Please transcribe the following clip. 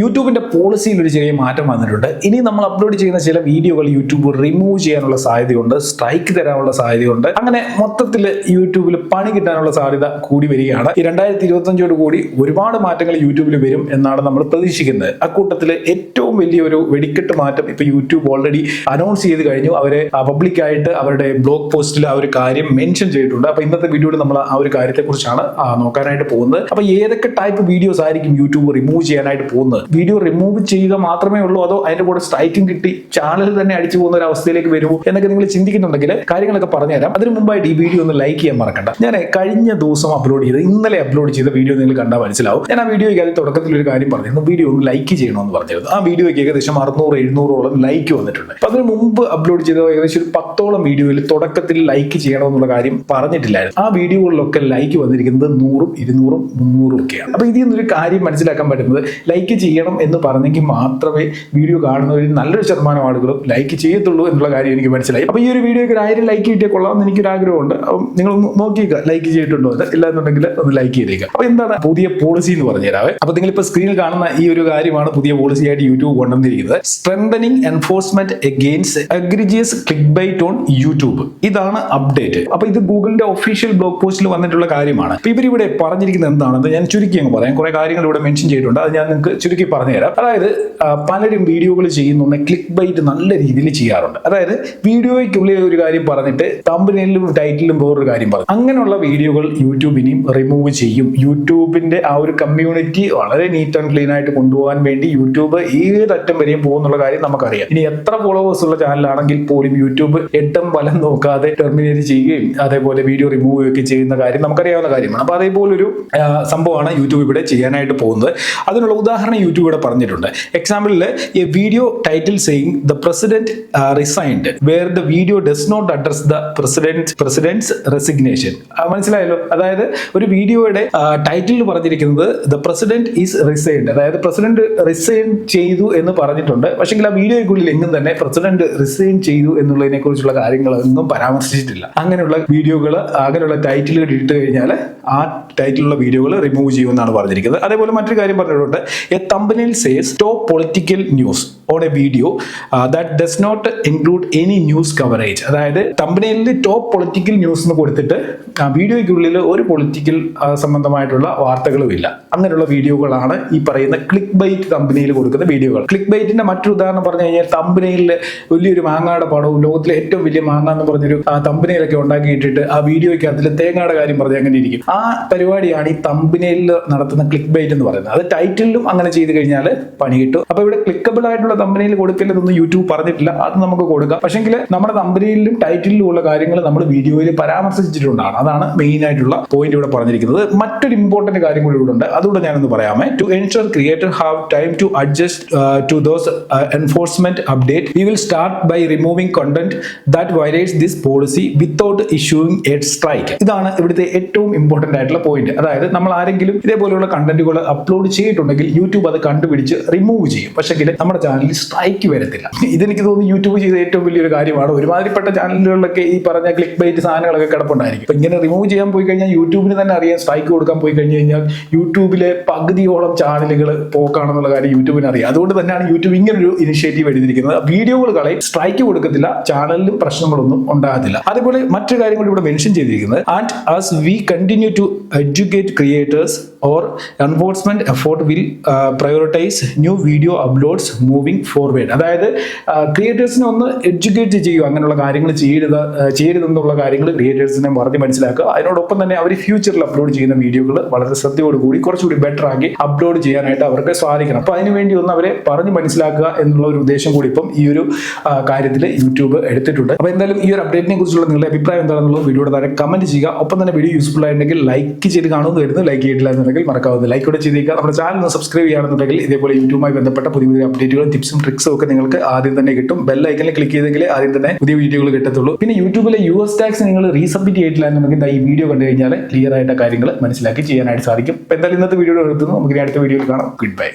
യൂട്യൂബിന്റെ പോളിസിയിൽ ഒരു ചെറിയ മാറ്റം വന്നിട്ടുണ്ട്. ഇനി നമ്മൾ അപ്ലോഡ് ചെയ്യുന്ന ചില വീഡിയോകൾ യൂട്യൂബ് റിമൂവ് ചെയ്യാനുള്ള സാധ്യതയുണ്ട്, സ്ട്രൈക്ക് തരാനുള്ള സാധ്യതയുണ്ട്. അങ്ങനെ മൊത്തത്തിൽ യൂട്യൂബിൽ പണി കിട്ടാനുള്ള സാധ്യത കൂടി വരികയാണ്. ഈ 2025 കൂടി ഒരുപാട് മാറ്റങ്ങൾ യൂട്യൂബിൽ വരും എന്നാണ് നമ്മൾ പ്രതീക്ഷിക്കുന്നത്. അക്കൂട്ടത്തിൽ ഏറ്റവും വലിയൊരു വെടിക്കെട്ട് മാറ്റം ഇപ്പൊ യൂട്യൂബ് ഓൾറെഡി അനൗൺസ് ചെയ്ത് കഴിഞ്ഞു. അവരെ പബ്ലിക്കായിട്ട് അവരുടെ ബ്ലോഗ് പോസ്റ്റിൽ ആ ഒരു കാര്യം മെൻഷൻ ചെയ്തിട്ടുണ്ട്. അപ്പൊ ഇന്നത്തെ വീഡിയോയിൽ നമ്മൾ ആ ഒരു കാര്യത്തെ കുറിച്ചാണ് നോക്കാനായിട്ട് പോകുന്നത്. അപ്പൊ ഏതൊക്കെ ടൈപ്പ് വീഡിയോസ് ആയിരിക്കും യൂട്യൂബ് റിമൂവ് ചെയ്യാനായിട്ട് പോകുന്നത്? വീഡിയോ റിമൂവ് ചെയ്യുക മാത്രമേ ഉള്ളൂ, അതോ അതിന്റെ കൂടെ സ്ട്രൈക്കും കിട്ടി ചാനൽ തന്നെ അടിച്ചു പോകുന്ന ഒരു അവസ്ഥയിലേക്ക് വരുമോ എന്നൊക്കെ നിങ്ങൾ ചിന്തിക്കുന്നുണ്ടെങ്കിൽ കാര്യങ്ങളൊക്കെ പറഞ്ഞുതരാം. അതിന് മുമ്പായിട്ട് ഈ വീഡിയോ ഒന്ന് ലൈക്ക് ചെയ്യാൻ മറക്കണ്ട. ഞാൻ കഴിഞ്ഞ ദിവസം അപ്ലോഡ് ചെയ്ത് ഇന്നലെ അപ്ലോഡ് ചെയ്ത വീഡിയോ നിങ്ങൾ കണ്ടാൽ മനസ്സിലാവും. ഞാൻ ആ വീഡിയോയ്ക്ക് അതിൽ തുടക്കത്തിൽ ഒരു കാര്യം പറഞ്ഞിരുന്നു, വീഡിയോ ഒന്ന് ലൈക്ക് ചെയ്യണമെന്ന് പറഞ്ഞിരുന്നു. ആ വീഡിയോയ്ക്ക് ഏകദേശം 600-700ഓളം ലൈക്ക് വന്നിട്ടുണ്ട്. അപ്പൊ അതിന് മുമ്പ് അപ്ലോഡ് ചെയ്ത ഏകദേശം ഒരു 10ഓളം വീഡിയോയിൽ തുടക്കത്തിൽ ലൈക്ക് ചെയ്യണമെന്നുള്ള കാര്യം പറഞ്ഞിട്ടില്ലായിരുന്നു. ആ വീഡിയോകളിലൊക്കെ ലൈക്ക് വന്നിരിക്കുന്നത് 100, 200, 300 ഒക്കെയാണ്. അപ്പൊ ഇതിൽ നിന്നൊരു കാര്യം മനസ്സിലാക്കാൻ പറ്റുന്നത്, ലൈക്ക് ചെയ്യണം എന്ന് പറഞ്ഞെങ്കിൽ മാത്രമേ വീഡിയോ കാണുന്നവരിൽ നല്ലൊരു ശതമാനം ആളുകളും ലൈക്ക് ചെയ്യത്തുള്ളൂ എന്നുള്ള കാര്യം എനിക്ക് മനസ്സിലായി. അപ്പൊ ഈ ഒരു വീഡിയോക്ക് 1000 ലൈക്ക് കിട്ടിയാൽ കൊള്ളാമെന്ന് എനിക്കൊരു ആഗ്രഹമുണ്ട്. അപ്പം നിങ്ങൾ നോക്കിയേക്കുക ലൈക്ക് ചെയ്തിട്ടുണ്ടോ എന്ന്. ഇല്ലാന്നുണ്ടെങ്കിൽ ഒന്ന് ലൈക്ക് ചെയ്തേക്കുക. അപ്പൊ എന്താണ് പുതിയ പോളിസി എന്ന് പറഞ്ഞുതരാവേ. അപ്പൊ നിങ്ങളിപ്പോ സ്ക്രീനിൽ കാണുന്ന ഈ ഒരു കാര്യമാണ് പുതിയ പോളിസി ആയിട്ട് യൂട്യൂബ് കൊണ്ടുവന്നിരിക്കുന്നത്. Strengthening enforcement against egregious clickbait on YouTube. ഇതാണ് അപ്ഡേറ്റ്. അപ്പൊ ഇത് ഗൂഗിളിന്റെ ഒഫീഷ്യൽ ബ്ലോഗ് പോസ്റ്റിൽ വന്നിട്ടുള്ള കാര്യമാണ്. അപ്പൊ ഇവരിവിടെ പറഞ്ഞിരിക്കുന്നത് എന്താണെന്ന് ഞാൻ ചുരുക്കി അങ്ങ് പറയാം. കുറെ കാര്യങ്ങൾ ഇവിടെ മെൻഷൻ ചെയ്തിട്ടുണ്ട്, അത് ഞാൻ നിങ്ങൾക്ക് ചുരുക്കി പറഞ്ഞുതരാം. അതായത് പലരും വീഡിയോകൾ ചെയ്യുന്ന ക്ലിക്ക് ബൈറ്റ് നല്ല രീതിയിൽ ചെയ്യാറുണ്ട്. അതായത് വീഡിയോയ്ക്കുള്ളിൽ ഒരു കാര്യം പറഞ്ഞിട്ട് തമ്പനെയിലും ടൈറ്റിലും വേറൊരു കാര്യം പറഞ്ഞു. അങ്ങനെയുള്ള വീഡിയോകൾ യൂട്യൂബ് ഇനിയും റിമൂവ് ചെയ്യും. യൂട്യൂബിന്റെ ആ ഒരു കമ്മ്യൂണിറ്റി വളരെ നീറ്റ് ആൻഡ് ക്ലീൻ ആയിട്ട് കൊണ്ടുപോകാൻ വേണ്ടി യൂട്യൂബ് ഏതറ്റം വരെയും പോകുന്നുള്ള കാര്യം നമുക്കറിയാം. ഇനി എത്ര ഫോളോവേഴ്സ് ഉള്ള ചാനലാണെങ്കിൽ പോലും യൂട്യൂബ് എട്ടം വലം നോക്കാതെ ടെർമിനേറ്റ് ചെയ്യുകയും അതേപോലെ വീഡിയോ റിമൂവ് ഒക്കെ ചെയ്യുന്ന കാര്യം നമുക്കറിയാവുന്ന കാര്യമാണ്. അപ്പൊ അതേപോലൊരു സംഭവമാണ് യൂട്യൂബ് ഇവിടെ ചെയ്യാനായിട്ട് പോകുന്നത്. അതിനുള്ള ഉദാഹരണം യൂട്യൂബ് ഇവിടെ പറഞ്ഞിട്ടുണ്ട്. എക്സാമ്പിളിൽ a video title saying the president resigned where the video does not address the president's resignation. മനസ്സിലായല്ലോ? അതായത് ഒരു വീഡിയോയുടെ ടൈറ്റിൽ പറഞ്ഞിരിക്കുന്നത് ദ പ്രസിഡന്റ് ഈസ് റിസൈൻഡ്, അതായത് പ്രസിഡന്റ് റിസൈൻ ചെയ്തു എന്ന് പറഞ്ഞിട്ടുണ്ട്. പക്ഷേ ആ വീഡിയോയ്ക്കുള്ളിൽ എങ്ങും തന്നെ പ്രസിഡന്റ് റിസൈൻ ചെയ്തു എന്നുള്ളതിനെ കുറിച്ചുള്ള കാര്യങ്ങളൊന്നും പരാമർശിച്ചിട്ടില്ല. അങ്ങനെയുള്ള വീഡിയോകൾ, അങ്ങനെയുള്ള ടൈറ്റിലുകൾ ഇട്ട് കഴിഞ്ഞാൽ ആ ടൈറ്റിലുള്ള വീഡിയോകൾ റിമൂവ് ചെയ്യുമെന്നാണ് പറഞ്ഞിരിക്കുന്നത്. അതേപോലെ മറ്റൊരു കാര്യം പറഞ്ഞിട്ടുണ്ട്, a thumbnail says top political news on a video that does not include any news coverage. അതായത് തമ്പനെയിലിൽ ടോപ്പ് പൊളിറ്റിക്കൽ ന്യൂസ് എന്ന് കൊടുത്തിട്ട് ആ വീഡിയോയ്ക്കുള്ളിൽ ഒരു പൊളിറ്റിക്കൽ സംബന്ധമായിട്ടുള്ള വാർത്തകളും ഇല്ല. അങ്ങനെയുള്ള വീഡിയോകളാണ് ഈ പറയുന്ന ക്ലിക്ക് ബൈറ്റ് തമ്പനെയിൽ കൊടുക്കുന്ന വീഡിയോകൾ. ക്ലിക്ക് ബൈറ്റിന്റെ മറ്റൊരു ഉദാഹരണം പറഞ്ഞു കഴിഞ്ഞാൽ, തമ്പനെയിലിൽ വലിയൊരു മാങ്ങയുടെ പടവും ലോകത്തിലെ ഏറ്റവും വലിയ മാങ്ങ എന്ന് പറഞ്ഞൊരു തമ്പനെയിലൊക്കെ ഉണ്ടാക്കിയിട്ടിട്ട് ആ വീഡിയോയ്ക്ക് അതിൽ തേങ്ങയുടെ കാര്യം പറഞ്ഞ് അങ്ങനെ ഇരിക്കും. ആ പരിപാടിയാണ് ഈ തമ്പനെയിലിൽ നടത്തുന്ന ക്ലിക്ക് ബൈറ്റ് എന്ന് പറയുന്നത്. അത് ടൈറ്റിലും അങ്ങനെ ചെയ്ത് കഴിഞ്ഞാൽ പണി കിട്ടും. അപ്പൊ ഇവിടെ ക്ലിക്കബിൾ ആയിട്ടുള്ള തമ്പനെയിൽ കൊടുക്കില്ലെന്നൊന്നും യൂട്യൂബ് പറഞ്ഞിട്ടില്ല, അത് നമുക്ക് കൊടുക്കാം. പക്ഷെങ്കിൽ നമ്മുടെ തമ്പനെയിലും ടൈറ്റിലും ഉള്ള കാര്യങ്ങൾ നമ്മൾ വീഡിയോയിൽ പരാമർശിച്ചിട്ടുണ്ടാണ്. അതാണ് മെയിൻ ആയിട്ടുള്ള പോയിന്റ് ഇവിടെ പറഞ്ഞിരിക്കുന്നത്. മറ്റൊരു ഇമ്പോർട്ടന്റ് കാര്യം കൂടി ഇവിടെ ഉണ്ട്, അതുകൂടെ ഞാനൊന്ന് പറയാമേ. To ensure creator have time to adjust to those enforcement update we will start by removing content that violates this policy without issuing a strike. ഇതാണ് ഇവിടുത്തെ ഏറ്റവും ഇമ്പോർട്ടന്റ് ആയിട്ടുള്ള പോയിന്റ്. അതായത് നമ്മൾ ആരെങ്കിലും ഇതേപോലെയുള്ള കണ്ടന്റുകൾ അപ്ലോഡ് ചെയ്തിട്ടുണ്ടെങ്കിൽ യൂട്യൂബ് അത് കണ്ടുപിടിച്ച് റിമൂവ് ചെയ്യും. പക്ഷെങ്കിൽ നമ്മുടെ ചാനലിൽ സ്ട്രൈക്ക് വരത്തില്ല. ഇതെനിക്ക് തോന്നുന്നു യൂട്യൂബ് ചെയ്ത ഏറ്റവും വലിയൊരു കാര്യമാണ്. ഒരുമാതിരിപ്പെട്ട ചാനലുകളിലൊക്കെ ഈ പറഞ്ഞ ക്ലിക്ക് ബൈറ്റ് സാധനങ്ങളൊക്കെ കിടപ്പുണ്ടായിരിക്കും. അപ്പൊ ഇങ്ങനെ റിമൂവ് ചെയ്യാൻ പോയി കഴിഞ്ഞാൽ യൂട്യൂബിന് തന്നെ അറിയാം, സ്ട്രൈക്ക് കൊടുക്കാൻ പോയി കഴിഞ്ഞു കഴിഞ്ഞാൽ യൂട്യൂബിലെ പകുതിയോളം ചാനലുകൾ പോക്കാണെന്നുള്ള കാര്യം യൂട്യൂബിന് അറിയാം. അതുകൊണ്ട് തന്നെയാണ് യൂട്യൂബ് ഇങ്ങനൊരു ഇനിഷ്യേറ്റീവ് എടുത്തിരിക്കുന്നത്. വീഡിയോകൾ കളയും, സ്ട്രൈക്ക് കൊടുക്കത്തില്ല, ചാനലിലും പ്രശ്നങ്ങളൊന്നും ഉണ്ടാകത്തില്ല. അതേപോലെ മറ്റൊരു കാര്യം കൂടി ഇവിടെ മെൻഷൻ ചെയ്തിരിക്കുന്നത്, and as we continue to educate creators or enforcement effort will prioritize new video uploads moving forward. അതായത് ക്രിയേറ്റേഴ്സിനെ ഒന്ന് എഡ്യൂക്കേറ്റ് ചെയ്യുക, അങ്ങനെയുള്ള കാര്യങ്ങൾ ചെയ്യരുതെന്നുള്ള കാര്യങ്ങൾ ക്രിയേറ്റേഴ്സിനെ പറഞ്ഞ് മനസ്സിലാക്കുക. അതിനോടൊപ്പം തന്നെ അവർ ഫ്യൂച്ചറിൽ അപ്ലോഡ് ചെയ്യുന്ന വീഡിയോകൾ വളരെ ശ്രദ്ധയോടുകൂടി കുറച്ചുകൂടി ബെറ്റർ ആക്കി അപ്ലോഡ് ചെയ്യാനായിട്ട് അവർക്ക് സാധിക്കണം. അപ്പൊ അതിനുവേണ്ടി ഒന്ന് അവരെ പറഞ്ഞ് മനസ്സിലാക്കുക എന്നുള്ള ഒരു ഉദ്ദേശം കൂടി ഇപ്പം ഈ ഒരു കാര്യത്തിൽ യൂട്യൂബ് എടുത്തിട്ടുണ്ട്. അപ്പൊ എന്തായാലും ഈ ഒരു അപ്ഡേറ്റിനെ കുറിച്ചുള്ള നിങ്ങളുടെ അഭിപ്രായം എന്താണെന്നുള്ളത് വീഡിയോയുടെ താഴെ കമന്റ് ചെയ്യുക. ഒപ്പം തന്നെ വീഡിയോ യൂസ്ഫുൾ ആയിട്ടുണ്ടെങ്കിൽ ലൈക്ക് ചെയ്ത് കാണുമെന്ന് വരുന്നു. ലൈക്ക് ചെയ്തിട്ടില്ല എന്നുണ്ടെങ്കിൽ മറക്കാവുന്ന ലൈക്ക് കൂടെ ചെയ്തേക്കുക. നമ്മുടെ ചാനൽ ഒന്ന് സബ്സ്ക്രൈബ് ചെയ്യുകയാണെന്നുണ്ടെങ്കിൽ ഇതേപോലെ യൂട്യൂബുമായി ബന്ധപ്പെട്ട പുതിയ പുതിയ അപ്ഡേറ്റുകളും ടിപ്സും ട്രിക്സും ഒക്കെ നിങ്ങൾക്ക് ആദ്യം തന്നെ കിട്ടും. ബെൽ ഐക്കണിൽ ക്ലിക്ക് ചെയ്തെങ്കിൽ ആദ്യം തന്നെ പുതിയ വീഡിയോകൾ കിട്ടത്തുള്ളൂ. പിന്നെ യൂട്യൂബിലെ US ടാക്സ് നിങ്ങൾ റീസബ്മിറ്റ് ചെയ്തിട്ടില്ല എന്നുണ്ടെങ്കിൽ ഈ വീഡിയോ കണ്ടു കഴിഞ്ഞാൽ ക്ലിയർ ആയിട്ട് കാര്യങ്ങൾ മനസ്സിലാക്കി ചെയ്യാനായിട്ട് സാധിക്കും. എന്തായാലും ഇന്നത്തെ വീഡിയോ എടുത്തുന്നു. നമുക്ക് അടുത്ത വീഡിയോയിൽ കാണാം. Good bye.